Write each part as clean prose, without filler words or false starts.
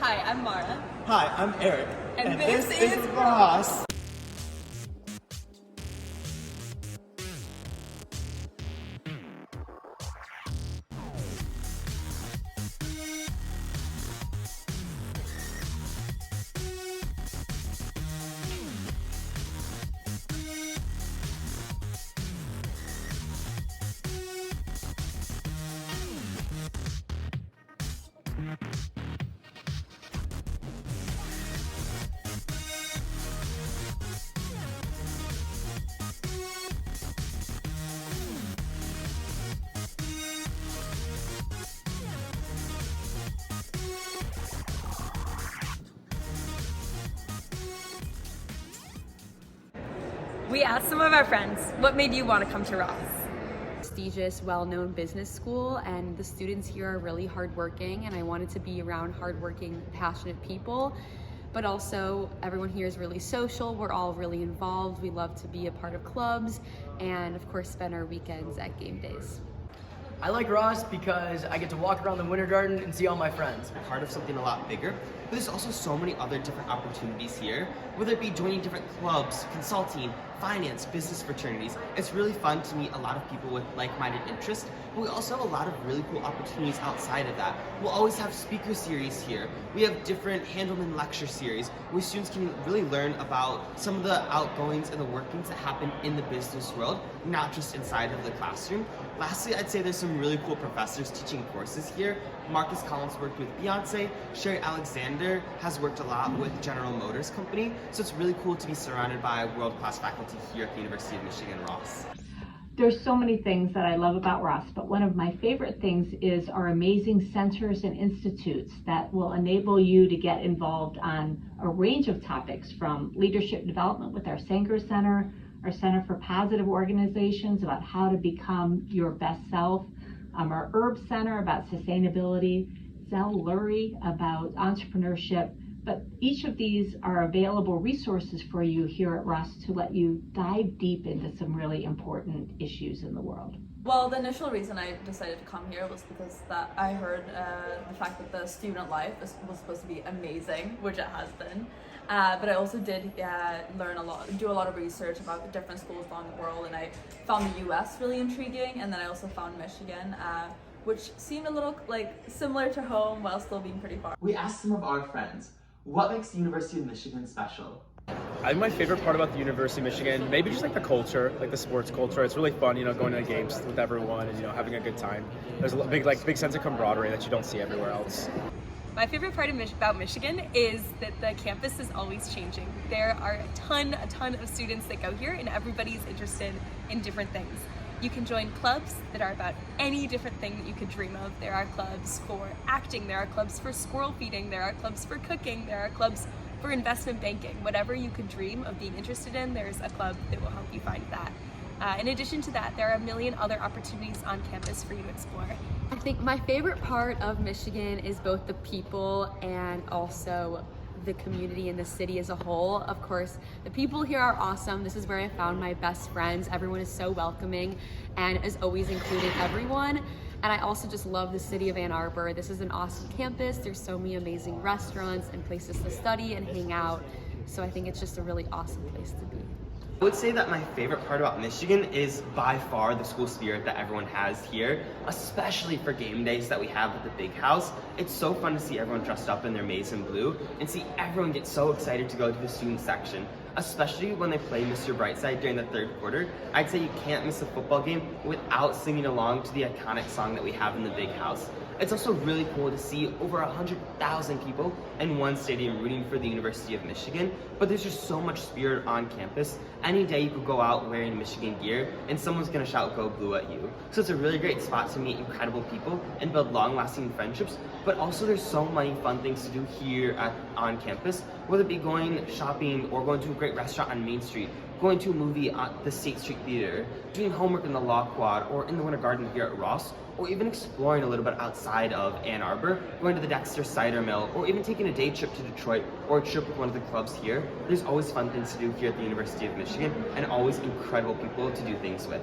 Hi, I'm Mara. Hi, I'm Eric. And this is Ross. We asked some of our friends, what made you want to come to Ross? Prestigious, well-known business school, and the students here are really hardworking, and I wanted to be around hardworking, passionate people. But also, everyone here is really social. We're all really involved. We love to be a part of clubs, and of course, spend our weekends at game days. I like Ross because I get to walk around the Winter Garden and see all my friends. Part of something a lot bigger, but there's also so many other different opportunities here, whether it be joining different clubs, consulting, finance, business fraternities. It's really fun to meet a lot of people with like-minded interests, but we also have a lot of really cool opportunities outside of that. We'll always have speaker series here. We have different Handelman lecture series where students can really learn about some of the outgoings and the workings that happen in the business world, not just inside of the classroom. Lastly, I'd say there's some really cool professors teaching courses here. Marcus Collins worked with Beyonce. Sherry Alexander has worked a lot with General Motors Company. So it's really cool to be surrounded by world-class faculty here at the University of Michigan Ross. There's so many things that I love about Ross, but one of my favorite things is our amazing centers and institutes that will enable you to get involved on a range of topics, from leadership development with our Sanger Center, our Center for Positive Organizations about how to become your best self, our Herb Center about sustainability, Zell Lurie about entrepreneurship. But each of these are available resources for you here at Ross to let you dive deep into some really important issues in the world. Well, the initial reason I decided to come here was because that I heard the fact that the student life was supposed to be amazing, which it has been. But I also did do a lot of research about the different schools around the world, and I found the US really intriguing, and then I also found Michigan, which seemed a little similar to home while still being pretty far. We asked some of our friends, what makes the University of Michigan special? I think my favorite part about the University of Michigan, maybe just like the culture, like the sports culture. It's really fun, going to the games with everyone and, having a good time. There's a big sense of camaraderie that you don't see everywhere else. My favorite part about Michigan is that the campus is always changing. There are a ton of students that go here, and everybody's interested in different things. You can join clubs that are about any different thing that you could dream of. There are clubs for acting, there are clubs for squirrel feeding, there are clubs for cooking, there are clubs for investment banking. Whatever you could dream of being interested in, there's a club that will help you find that. In addition to that, there are a million other opportunities on campus for you to explore. I think my favorite part of Michigan is both the people and also the community and the city as a whole. Of course, the people here are awesome. This is where I found my best friends. Everyone is so welcoming and is always including everyone. And I also just love the city of Ann Arbor. This is an awesome campus. There's so many amazing restaurants and places to study and hang out. So I think it's just a really awesome place to be. I would say that my favorite part about Michigan is by far the school spirit that everyone has here, especially for game days that we have at the Big House. It's so fun to see everyone dressed up in their maize and blue and see everyone get so excited to go to the student section, especially when they play Mr. Brightside during the third quarter. I'd say you can't miss a football game without singing along to the iconic song that we have in the Big House. It's also really cool to see over 100,000 people in one stadium rooting for the University of Michigan, but there's just so much spirit on campus. Any day you could go out wearing Michigan gear and someone's gonna shout "Go Blue" at you. So it's a really great spot to meet incredible people and build long-lasting friendships, but also there's so many fun things to do here on campus, whether it be going shopping or going to a great restaurant on Main Street, going to a movie at the State Street Theater, doing homework in the Law Quad or in the Winter Garden here at Ross, or even exploring a little bit outside of Ann Arbor, going to the Dexter Cider Mill, or even taking a day trip to Detroit or a trip with one of the clubs here. There's always fun things to do here at the University of Michigan and always incredible people to do things with.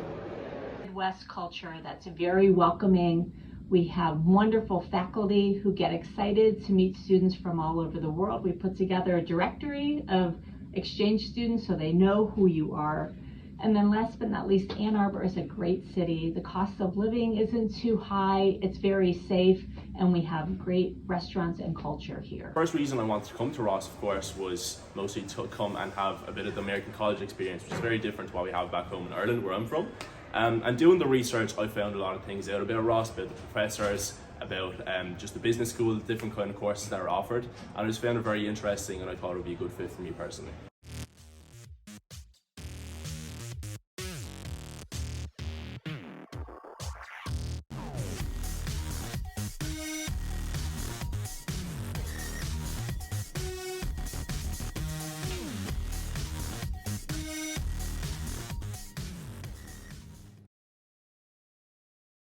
Midwest culture that's very welcoming, We have wonderful faculty who get excited to meet students from all over the world. We put together a directory of exchange students so they know who you are. And then last but not least, Ann Arbor is a great city. The cost of living isn't too high, it's very safe, and we have great restaurants and culture here. First reason I wanted to come to Ross, of course, was mostly to come and have a bit of the American college experience, which is very different to what we have back home in Ireland, where I'm from. And doing the research, I found a lot of things out about Ross, about the professors, about just the business school, different kind of courses that are offered, and I just found it very interesting, and I thought it would be a good fit for me personally.